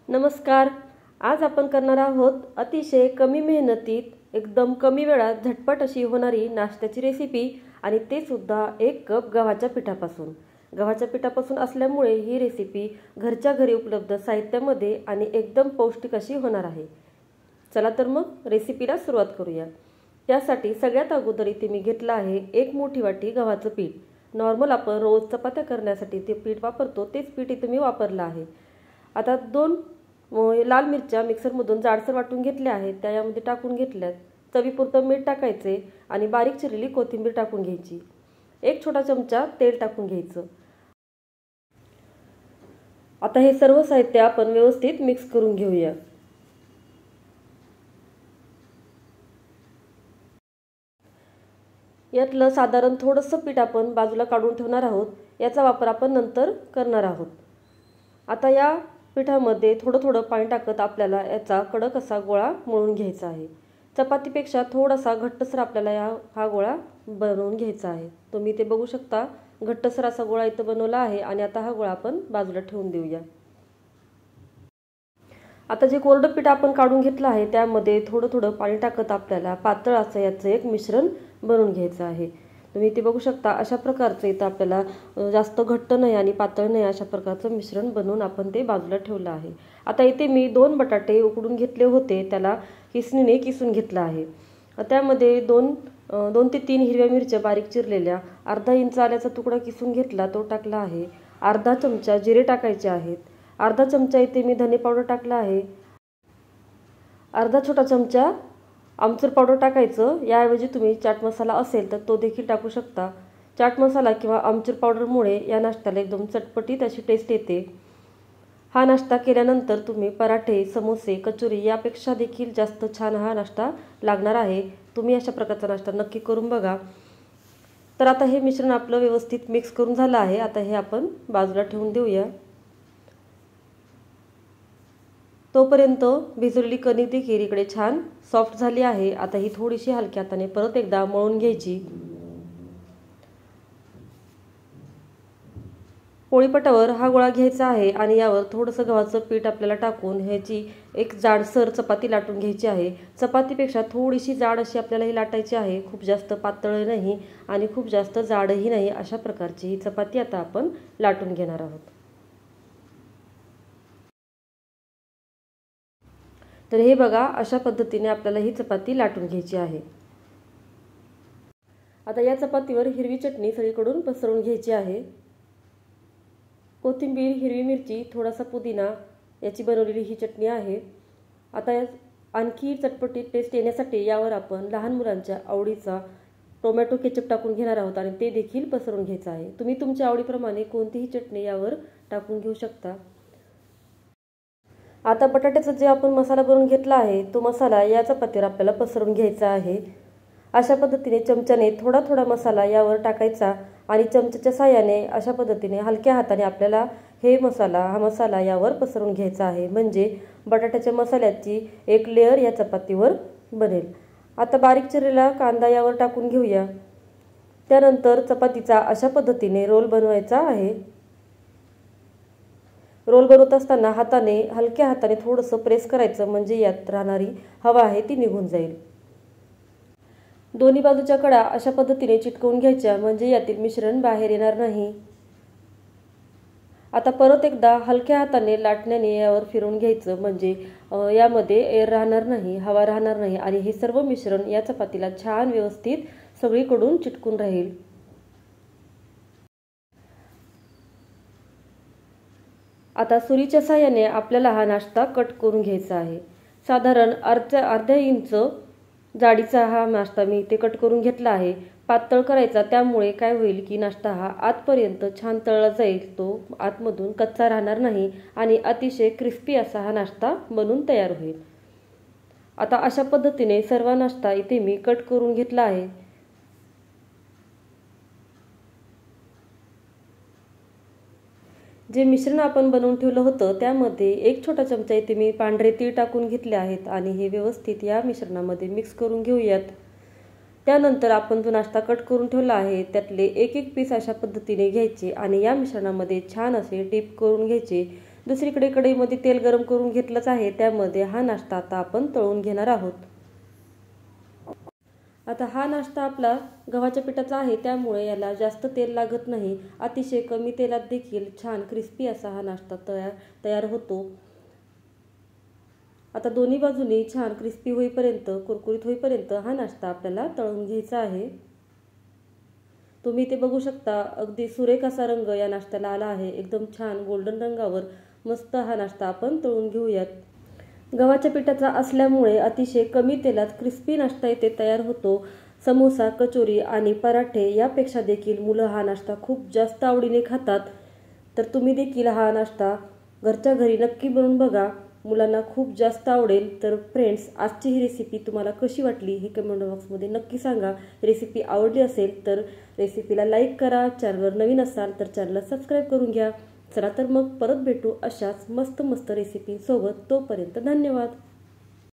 नमस्कार. आज आपण करणार आहोत अतिशय कमी मेहनतीत एकदम कमी वेळात झटपट अशी होणारी नाश्त्याची रेसिपी आणि ते सुद्धा 1 कप गव्हाच्या पिठापासून. गव्हाच्या पिठापासून असल्यामुळे ही रेसिपी घरच्या घरी उपलब्ध साहित्यामध्ये आणि एकदम पौष्टिक अशी होणार आहे. चला तर मग रेसिपीला सुरुवात करूया. त्यासाठी सगळ्यात अगोदर इथे मी घेतला आहे 1 मोठी वाटी गव्हाचं पीठ. नॉर्मल आपण रोज चपात्या करण्यासाठी ते पीठ वापरतो तेच पीठ इथे मी वापरलं आहे. आता 2 लाल मिरच्या मिक्सरमधून जाडसर वाटून घेतल्या आहेत, त्या यामध्ये टाकून घेतल्यात. चवीपुरतं मीठ टाकायचे आणि बारीक चिरलेली कोथिंबीर टाकून घ्यायची. 1 छोटा चमचा तेल टाकून घ्यायचं. आता हे सर्व साहित्य आपण व्यवस्थित मिक्स करून घेऊया. यातलं साधारण थोडंसं पीठ आपण बाजूला काढून ठेवणार आहोत. याचा वापर आपण नंतर करणार आहोत. आता या पिठामध्ये थोडं थोडं पाणी टाकत आपल्याला याचा कडक असा गोळा मळून घ्यायचा आहे. चपातीपेक्षा थोडासा घट्टसर आपल्याला हा गोळा बनवून घ्यायचा आहे. तुम्ही ते बघू शकता, घट्टसर असा गोळा इथं बनवला आहे आणि आता हा गोळा आपण बाजूला ठेवून देऊया. आता जे कोरडं पीठ आपण काढून घेतलं आहे त्यामध्ये थोडं थोडं पाणी टाकत आपल्याला पातळ असं याचं एक मिश्रण बनवून घ्यायचं आहे. तुम्ही ते बघू शकता, अशा प्रकारचं इथं आपल्याला जास्त घट्ट नाही आणि पातळ नाही अशा प्रकारचं मिश्रण बनवून आपण ते बाजूला ठेवलं आहे. आता इथे मी 2 बटाटे उकडून घेतले होते, त्याला किसणीने किसून घेतलं आहे. त्यामध्ये 2 ते 3 हिरव्या मिरच्या बारीक चिरलेल्या, अर्धा इंच आल्याचा तुकडा किसून घेतला तो टाकला आहे. अर्धा चमचा जिरे टाकायचे आहेत. अर्धा चमचा इथे मी धने पावडर टाकला आहे. अर्धा छोटा चमचा आमचूर पावडर टाकायचं. याऐवजी तुम्ही चाट मसाला असेल तर तो देखील टाकू शकता. चाट मसाला किंवा आमचूर पावडरमुळे या नाश्त्याला एकदम चटपटीत अशी टेस्ट येते. हा नाश्ता केल्यानंतर तुम्ही पराठे, समोसे, कचोरी यापेक्षा देखील जास्त छान हा नाश्ता लागणार आहे. तुम्ही अशा प्रकारचा नाश्ता नक्की करून बघा. तर आता हे मिश्रण आपलं व्यवस्थित मिक्स करून झालं आहे. आता हे आपण बाजूला ठेवून देऊया. तोपर्यंत भिजवलेली कणिक देखील इकडे छान सॉफ्ट झाली आहे. आता ही थोडीशी हलक्या हाताने परत एकदा मळून घ्यायची. पोळीपाटावर हा गोळा घ्यायचा आहे आणि यावर थोडंसं गव्हाचं पीठ आपल्याला टाकून ह्याची एक जाडसर चपाती लाटून घ्यायची आहे. चपातीपेक्षा थोडीशी जाड अशी आपल्याला ही लाटायची आहे. खूप जास्त पातळ नाही आणि खूप जास्त जाडही नाही, अशा प्रकारची ही चपाती आता आपण लाटून घेणार आहोत. तर हे बघा, अशा पद्धतीने आपल्याला ही चपाती लाटून घ्यायची आहे. आता या चपातीवर हिरवी चटणी सगळीकडून पसरवून घ्यायची आहे. कोथिंबीर, हिरवी मिरची, थोडासा पुदिना याची बनवलेली ही चटणी आहे. आता आणखी चटपटीत टेस्ट येण्यासाठी यावर आपण लहान मुलांच्या आवडीचा टोमॅटो केचप टाकून घेणार आहोत आणि ते देखील पसरवून घ्यायचं आहे. तुम्ही तुमच्या आवडीप्रमाणे कोणतीही चटणी यावर टाकून घेऊ शकता. आता बटाट्याचा जे आपण मसाला बनवून घेतला आहे तो मसाला या चपातीवर आपल्याला पसरवून घ्यायचा आहे. अशा पद्धतीने चमच्याने थोडा थोडा मसाला यावर टाकायचा आणि चमच्याच्या साहाय्याने अशा पद्धतीने हलक्या हाताने आपल्याला हा मसाला यावर पसरवून घ्यायचा आहे. म्हणजे बटाट्याच्या मसाल्याची एक लेअर या चपातीवर बनेल. आता बारीक चिरलेला कांदा यावर टाकून घेऊया. त्यानंतर चपातीचा अशा पद्धतीने रोल बनवायचा आहे. रोल बनवत असताना हलक्या हाताने थोडंसं प्रेस करायचं, म्हणजे यात राहणारी हवा आहे ती निघून जाईल. दोन्ही बाजूच्या कडा अशा पद्धतीने चिटकवून घ्यायच्या, म्हणजे यातील मिश्रण बाहेर येणार नाही. आता परत एकदा हलक्या हाताने लाटण्याने यावर फिरवून घ्यायचं, म्हणजे यामध्ये एअर राहणार नाही, हवा राहणार नाही आणि हे सर्व मिश्रण या चपातीला छान व्यवस्थित सगळीकडून चिटकून राहील. आता सुरीच्या साहाय्याने आपल्याला हा नाश्ता कट करून घ्यायचा आहे. साधारण अर्ध्या इंच जाडीचा हा नाश्ता मी इथे कट करून घेतला आहे. पातळ करायचा, त्यामुळे काय होईल की नाश्ता हा आतपर्यंत छान तळला जाईल, तो आतमधून कच्चा राहणार नाही आणि अतिशय क्रिस्पी असा हा नाश्ता बनून तयार होईल. आता अशा पद्धतीने सर्व नाश्ता इथे मी कट करून घेतला आहे. जे मिश्रण आपण बनवून ठेवलं होतं त्यामध्ये 1 छोटा चमचा इथे मी पांढरे तीळ टाकून घेतले आहेत आणि हे व्यवस्थित या मिश्रणामध्ये मिक्स करून घेऊयात. त्यानंतर आपण जो नाश्ता कट करून ठेवला आहे त्यातले एक एक पीस अशा पद्धतीने घ्यायचे आणि या मिश्रणामध्ये छान असे डिप करून घ्यायचे. दुसरीकडे कढईमध्ये तेल गरम करून घेतलंच आहे, त्यामध्ये हा नाश्ता आता आपण तळून घेणार आहोत। आता हा नाश्ता आपला गव्हाच्या पिठाचा आहे, त्यामुळे याला जास्त तेल लागत नाही। अतिशय कमी तेलात देखील छान क्रिस्पी असा हा नाश्ता तयार होतो। आता दोन्ही बाजूनी छान क्रिस्पी होईपर्यंत, कुरकुरीत होईपर्यंत हा नाश्ता आपल्याला तळून घ्यायचा आहे। तुम्ही इथे बघू शकता, अगदी सुरेख असा रंग या नाश्त्याला आला आहे। एकदम छान गोल्डन रंगावर मस्त हा नाश्ता आपण तळून घेऊयात। गव्हाच्या पिठाचा असल्यामुळे अतिशय कमी तेलात क्रिस्पी नाश्ता इथे तयार होतो। समोसा, कचोरी आणि पराठे यापेक्षा देखील मुलं हा नाश्ता खूप जास्त आवडीने खातात। तर तुम्ही देखील हा नाश्ता घरच्या घरी नक्की बनवून बघा, मुलांना खूप जास्त आवडेल। तर फ्रेंड्स, आजची ही रेसिपी तुम्हाला कशी वाटली हे कमेंट बॉक्समध्ये नक्की सांगा। रेसिपी आवडली असेल तर रेसिपीला लाईक करा, चॅनलवर नवीन असाल तर चॅनलला सबस्क्राईब करून घ्या। चला तर मग परत भेटू अशाच मस्त रेसिपींसोबत। तोपर्यंत धन्यवाद।